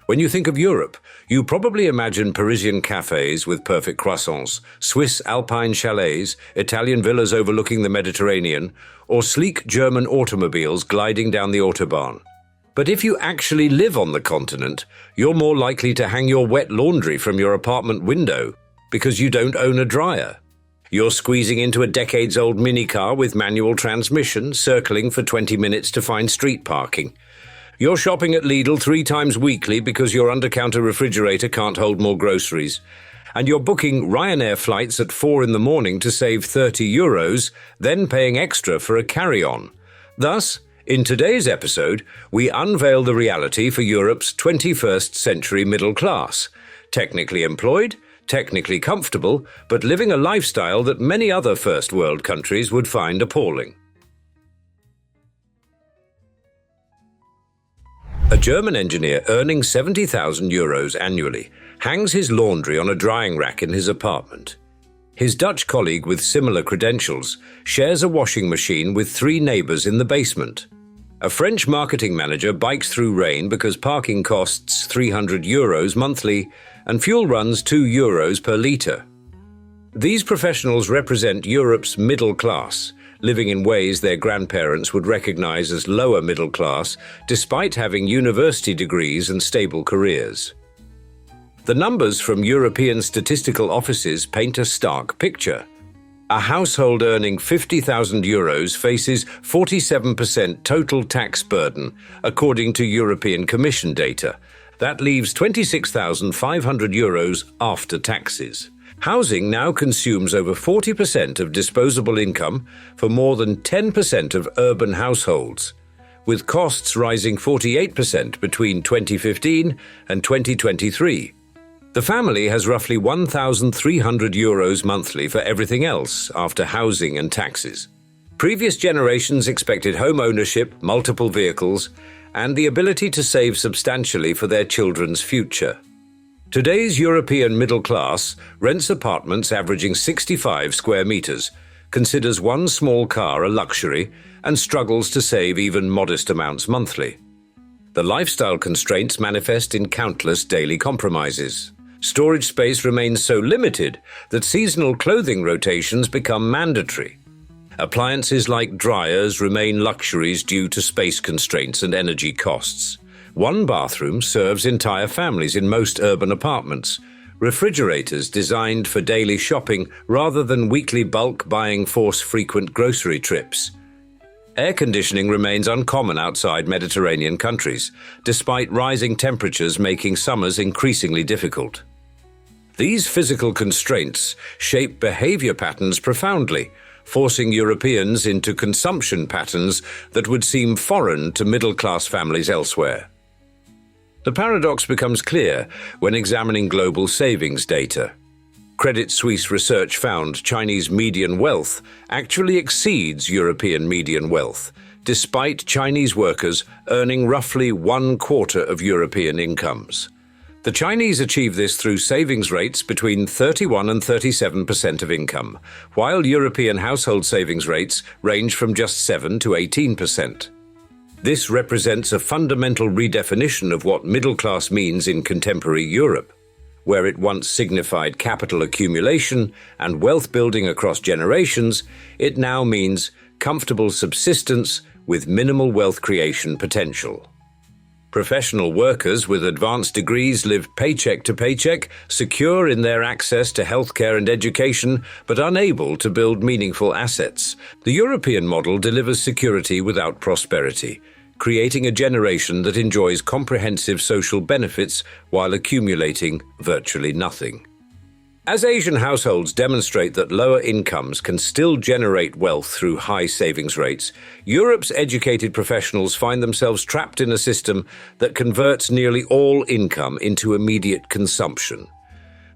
When you think of Europe, you probably imagine Parisian cafés with perfect croissants, Swiss Alpine chalets, Italian villas overlooking the Mediterranean, or sleek German automobiles gliding down the Autobahn. But if you actually live on the continent, you're more likely to hang your wet laundry from your apartment window because you don't own a dryer. You're squeezing into a decades-old minicar with manual transmission, circling for 20 minutes to find street parking. You're shopping at Lidl 3 times weekly because your under-counter refrigerator can't hold more groceries. And you're booking Ryanair flights at 4 in the morning to save €30, then paying extra for a carry-on. Thus, in today's episode, we unveil the reality for Europe's 21st century middle class. Technically employed, technically comfortable, but living a lifestyle that many other first world countries would find appalling. A German engineer earning €70,000 annually hangs his laundry on a drying rack in his apartment. His Dutch colleague with similar credentials shares a washing machine with 3 neighbors in the basement. A French marketing manager bikes through rain because parking costs €300 monthly and fuel runs €2 per litre. These professionals represent Europe's middle class, living in ways their grandparents would recognize as lower middle class, despite having university degrees and stable careers. The numbers from European statistical offices paint a stark picture. A household earning €50,000 faces 47% total tax burden, according to European Commission data. That leaves €26,500 after taxes. Housing now consumes over 40% of disposable income for more than 10% of urban households, with costs rising 48% between 2015 and 2023. The family has roughly €1,300 monthly for everything else after housing and taxes. Previous generations expected home ownership, multiple vehicles, and the ability to save substantially for their children's future. Today's European middle class rents apartments averaging 65 square meters, considers one small car a luxury, and struggles to save even modest amounts monthly. The lifestyle constraints manifest in countless daily compromises. Storage space remains so limited that seasonal clothing rotations become mandatory. Appliances like dryers remain luxuries due to space constraints and energy costs. One bathroom serves entire families in most urban apartments. Refrigerators designed for daily shopping rather than weekly bulk buying force frequent grocery trips. Air conditioning remains uncommon outside Mediterranean countries, despite rising temperatures making summers increasingly difficult. These physical constraints shape behavior patterns profoundly, forcing Europeans into consumption patterns that would seem foreign to middle-class families elsewhere. The paradox becomes clear when examining global savings data. Credit Suisse research found Chinese median wealth actually exceeds European median wealth, despite Chinese workers earning roughly 1/4 of European incomes. The Chinese achieve this through savings rates between 31 and 37% of income, while European household savings rates range from just 7 to 18%. This represents a fundamental redefinition of what middle class means in contemporary Europe. Where it once signified capital accumulation and wealth building across generations, it now means comfortable subsistence with minimal wealth creation potential. Professional workers with advanced degrees live paycheck to paycheck, secure in their access to healthcare and education, but unable to build meaningful assets. The European model delivers security without prosperity, creating a generation that enjoys comprehensive social benefits while accumulating virtually nothing. As Asian households demonstrate that lower incomes can still generate wealth through high savings rates, Europe's educated professionals find themselves trapped in a system that converts nearly all income into immediate consumption.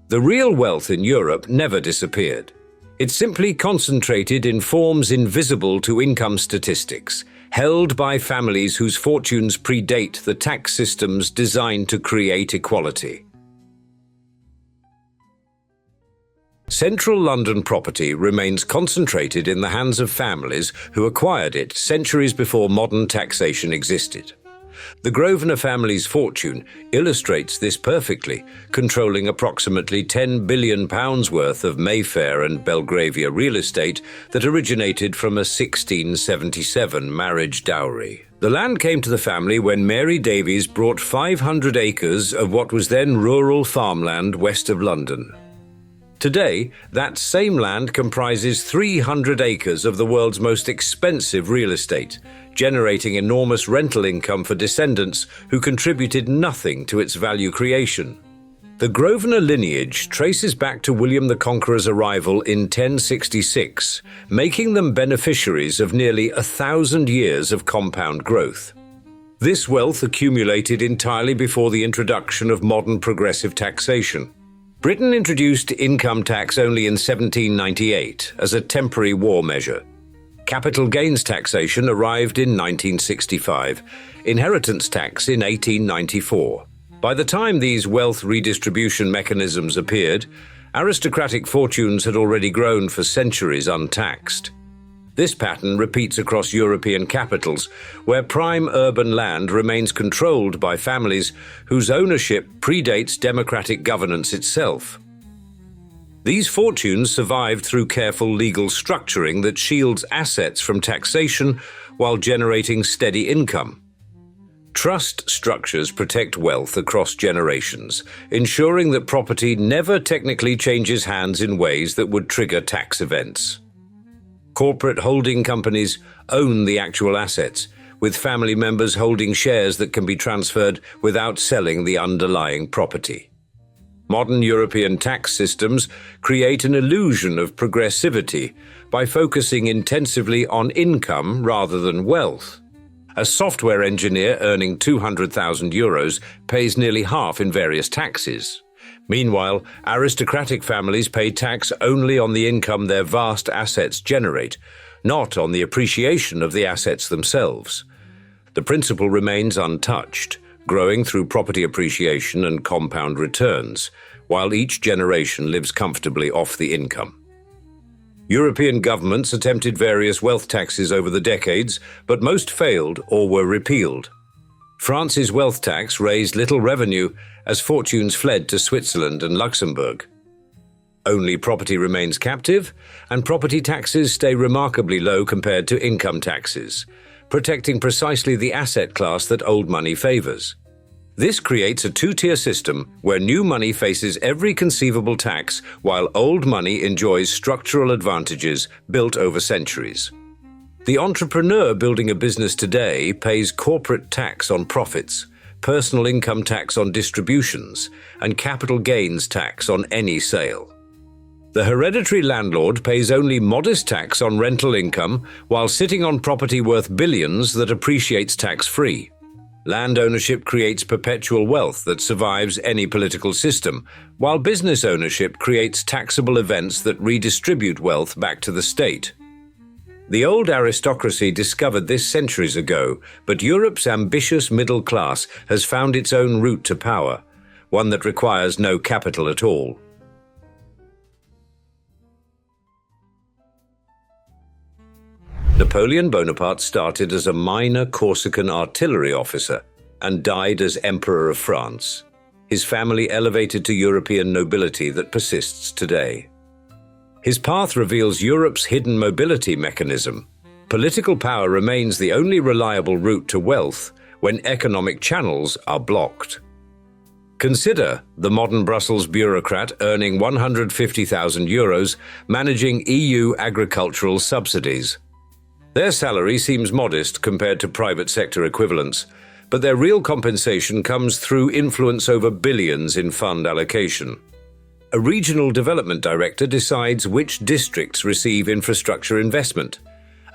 The real wealth in Europe never disappeared. It simply concentrated in forms invisible to income statistics, held by families whose fortunes predate the tax systems designed to create equality. Central London property remains concentrated in the hands of families who acquired it centuries before modern taxation existed. The Grosvenor family's fortune illustrates this perfectly, controlling approximately £10 billion worth of Mayfair and Belgravia real estate that originated from a 1677 marriage dowry. The land came to the family when Mary Davies brought 500 acres of what was then rural farmland west of London. Today, that same land comprises 300 acres of the world's most expensive real estate, generating enormous rental income for descendants who contributed nothing to its value creation. The Grosvenor lineage traces back to William the Conqueror's arrival in 1066, making them beneficiaries of nearly 1,000 years of compound growth. This wealth accumulated entirely before the introduction of modern progressive taxation. Britain introduced income tax only in 1798 as a temporary war measure. Capital gains taxation arrived in 1965, inheritance tax in 1894. By the time these wealth redistribution mechanisms appeared, aristocratic fortunes had already grown for centuries untaxed. This pattern repeats across European capitals, where prime urban land remains controlled by families whose ownership predates democratic governance itself. These fortunes survived through careful legal structuring that shields assets from taxation while generating steady income. Trust structures protect wealth across generations, ensuring that property never technically changes hands in ways that would trigger tax events. Corporate holding companies own the actual assets, with family members holding shares that can be transferred without selling the underlying property. Modern European tax systems create an illusion of progressivity by focusing intensively on income rather than wealth. A software engineer earning €200,000 pays nearly half in various taxes. Meanwhile, aristocratic families pay tax only on the income their vast assets generate, not on the appreciation of the assets themselves. The principle remains untouched, growing through property appreciation and compound returns, while each generation lives comfortably off the income. European governments attempted various wealth taxes over the decades, but most failed or were repealed. France's wealth tax raised little revenue as fortunes fled to Switzerland and Luxembourg. Only property remains captive, and property taxes stay remarkably low compared to income taxes, protecting precisely the asset class that old money favors. This creates a two-tier system where new money faces every conceivable tax, while old money enjoys structural advantages built over centuries. The entrepreneur building a business today pays corporate tax on profits, personal income tax on distributions, and capital gains tax on any sale. The hereditary landlord pays only modest tax on rental income while sitting on property worth billions that appreciates tax-free. Land ownership creates perpetual wealth that survives any political system, while business ownership creates taxable events that redistribute wealth back to the state. The old aristocracy discovered this centuries ago, but Europe's ambitious middle class has found its own route to power, one that requires no capital at all. Napoleon Bonaparte started as a minor Corsican artillery officer and died as Emperor of France. His family elevated to European nobility that persists today. His path reveals Europe's hidden mobility mechanism. Political power remains the only reliable route to wealth when economic channels are blocked. Consider the modern Brussels bureaucrat earning €150,000 managing EU agricultural subsidies. Their salary seems modest compared to private sector equivalents, but their real compensation comes through influence over billions in fund allocation. A regional development director decides which districts receive infrastructure investment.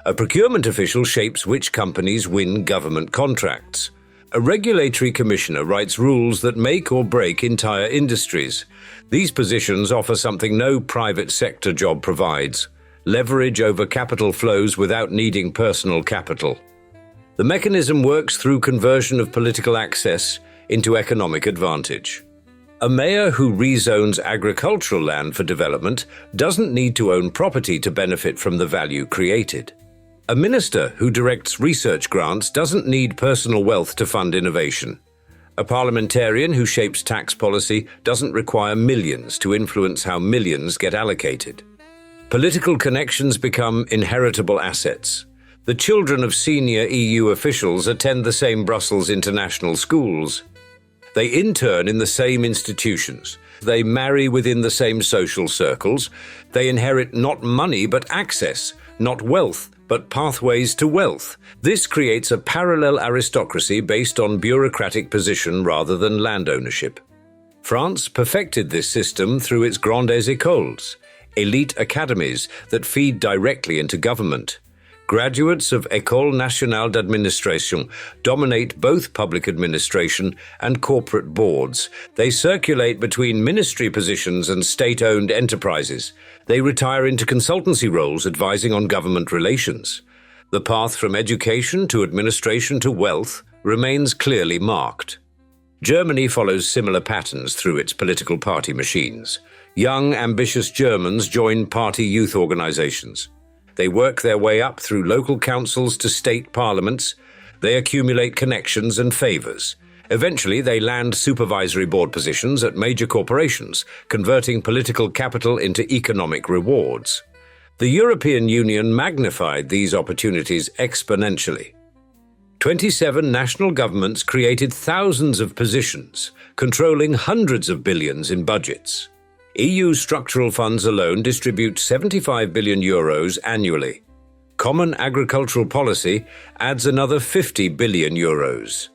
A procurement official shapes which companies win government contracts. A regulatory commissioner writes rules that make or break entire industries. These positions offer something no private sector job provides: leverage over capital flows without needing personal capital. The mechanism works through conversion of political access into economic advantage. A mayor who rezones agricultural land for development doesn't need to own property to benefit from the value created. A minister who directs research grants doesn't need personal wealth to fund innovation. A parliamentarian who shapes tax policy doesn't require millions to influence how millions get allocated. Political connections become inheritable assets. The children of senior EU officials attend the same Brussels international schools. They intern in the same institutions. They marry within the same social circles. They inherit not money but access, not wealth but pathways to wealth. This creates a parallel aristocracy based on bureaucratic position rather than land ownership. France perfected this system through its grandes écoles, elite academies that feed directly into government. Graduates of École Nationale d'Administration dominate both public administration and corporate boards. They circulate between ministry positions and state-owned enterprises. They retire into consultancy roles advising on government relations. The path from education to administration to wealth remains clearly marked. Germany follows similar patterns through its political party machines. Young, ambitious Germans join party youth organizations. They work their way up through local councils to state parliaments. They accumulate connections and favors. Eventually, they land supervisory board positions at major corporations, converting political capital into economic rewards. The European Union magnified these opportunities exponentially. 27 national governments created thousands of positions, controlling hundreds of billions in budgets. EU structural funds alone distribute 75 billion euros annually. Common agricultural policy adds another 50 billion euros.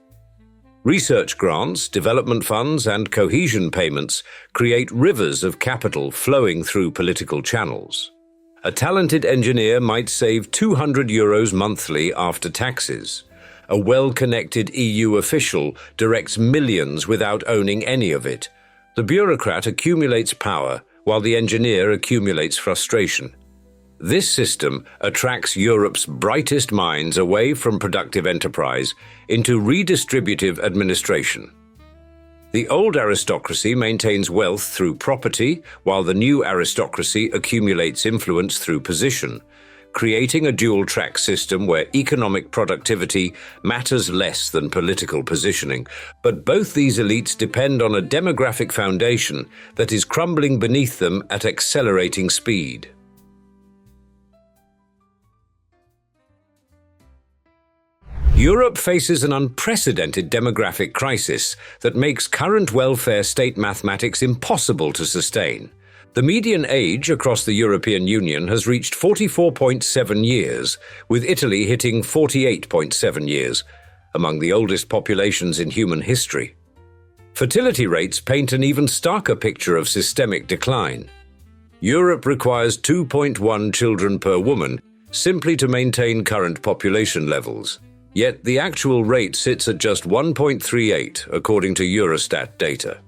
Research grants, development funds, and cohesion payments create rivers of capital flowing through political channels. A talented engineer might save 200 euros monthly after taxes. A well-connected EU official directs millions without owning any of it. The bureaucrat accumulates power, while the engineer accumulates frustration. This system attracts Europe's brightest minds away from productive enterprise into redistributive administration. The old aristocracy maintains wealth through property, while the new aristocracy accumulates influence through position, creating a dual-track system where economic productivity matters less than political positioning. But both these elites depend on a demographic foundation that is crumbling beneath them at accelerating speed. Europe faces an unprecedented demographic crisis that makes current welfare state mathematics impossible to sustain. The median age across the European Union has reached 44.7 years, with Italy hitting 48.7 years, among the oldest populations in human history. Fertility rates paint an even starker picture of systemic decline. Europe requires 2.1 children per woman simply to maintain current population levels. Yet the actual rate sits at just 1.38, according to Eurostat data.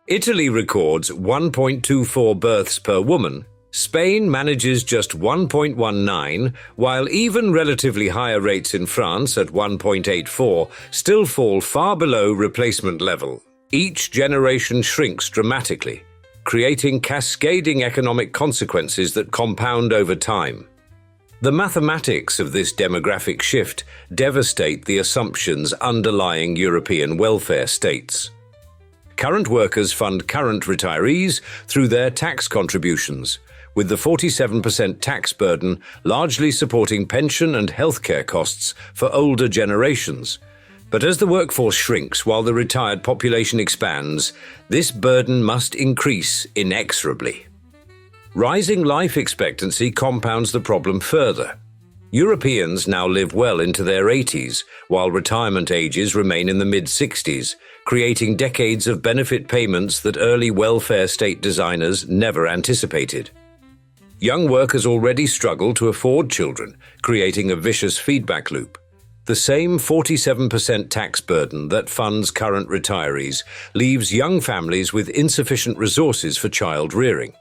Italy records 1.24 births per woman. Spain manages just 1.19, while even relatively higher rates in France at 1.84 still fall far below replacement level. Each generation shrinks dramatically, creating cascading economic consequences that compound over time. The mathematics of this demographic shift devastate the assumptions underlying European welfare states. Current workers fund current retirees through their tax contributions, with the 47% tax burden largely supporting pension and healthcare costs for older generations. But as the workforce shrinks while the retired population expands, this burden must increase inexorably. Rising life expectancy compounds the problem further. Europeans now live well into their 80s, while retirement ages remain in the mid-60s, creating decades of benefit payments that early welfare state designers never anticipated. Young workers already struggle to afford children, creating a vicious feedback loop. The same 47% tax burden that funds current retirees leaves young families with insufficient resources for child rearing.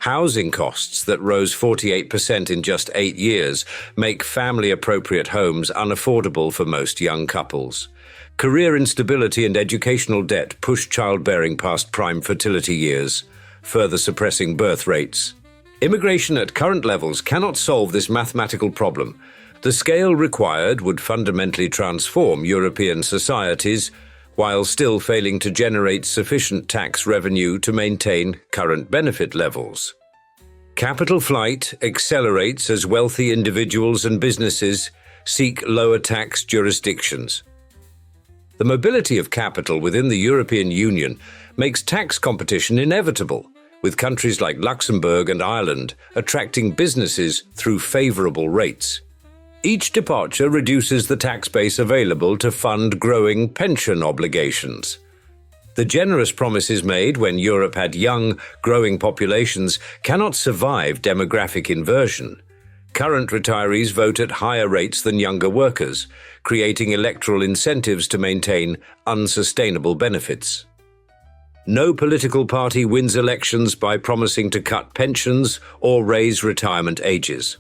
Housing costs that rose 48% in just 8 years make family-appropriate homes unaffordable for most young couples. Career instability and educational debt push childbearing past prime fertility years, further suppressing birth rates. Immigration at current levels cannot solve this mathematical problem, The scale required would fundamentally transform European societies while still failing to generate sufficient tax revenue to maintain current benefit levels. Capital flight accelerates as wealthy individuals and businesses seek lower tax jurisdictions. The mobility of capital within the European Union makes tax competition inevitable, with countries like Luxembourg and Ireland attracting businesses through favorable rates. Each departure reduces the tax base available to fund growing pension obligations. The generous promises made when Europe had young, growing populations cannot survive demographic inversion. Current retirees vote at higher rates than younger workers, creating electoral incentives to maintain unsustainable benefits. No political party wins elections by promising to cut pensions or raise retirement ages.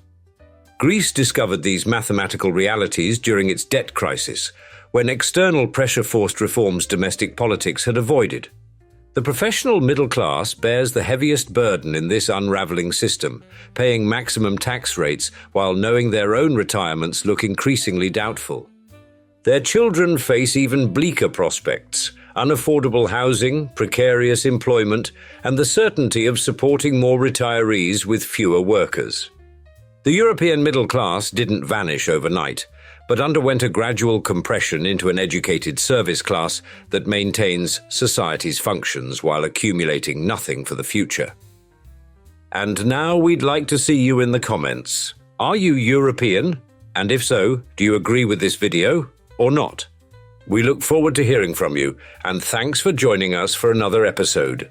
Greece discovered these mathematical realities during its debt crisis, when external pressure forced reforms domestic politics had avoided. The professional middle class bears the heaviest burden in this unraveling system, paying maximum tax rates while knowing their own retirements look increasingly doubtful. Their children face even bleaker prospects: unaffordable housing, precarious employment, and the certainty of supporting more retirees with fewer workers. The European middle class didn't vanish overnight, but underwent a gradual compression into an educated service class that maintains society's functions while accumulating nothing for the future. And now we'd like to see you in the comments. Are you European? And if so, do you agree with this video or not? We look forward to hearing from you, and thanks for joining us for another episode.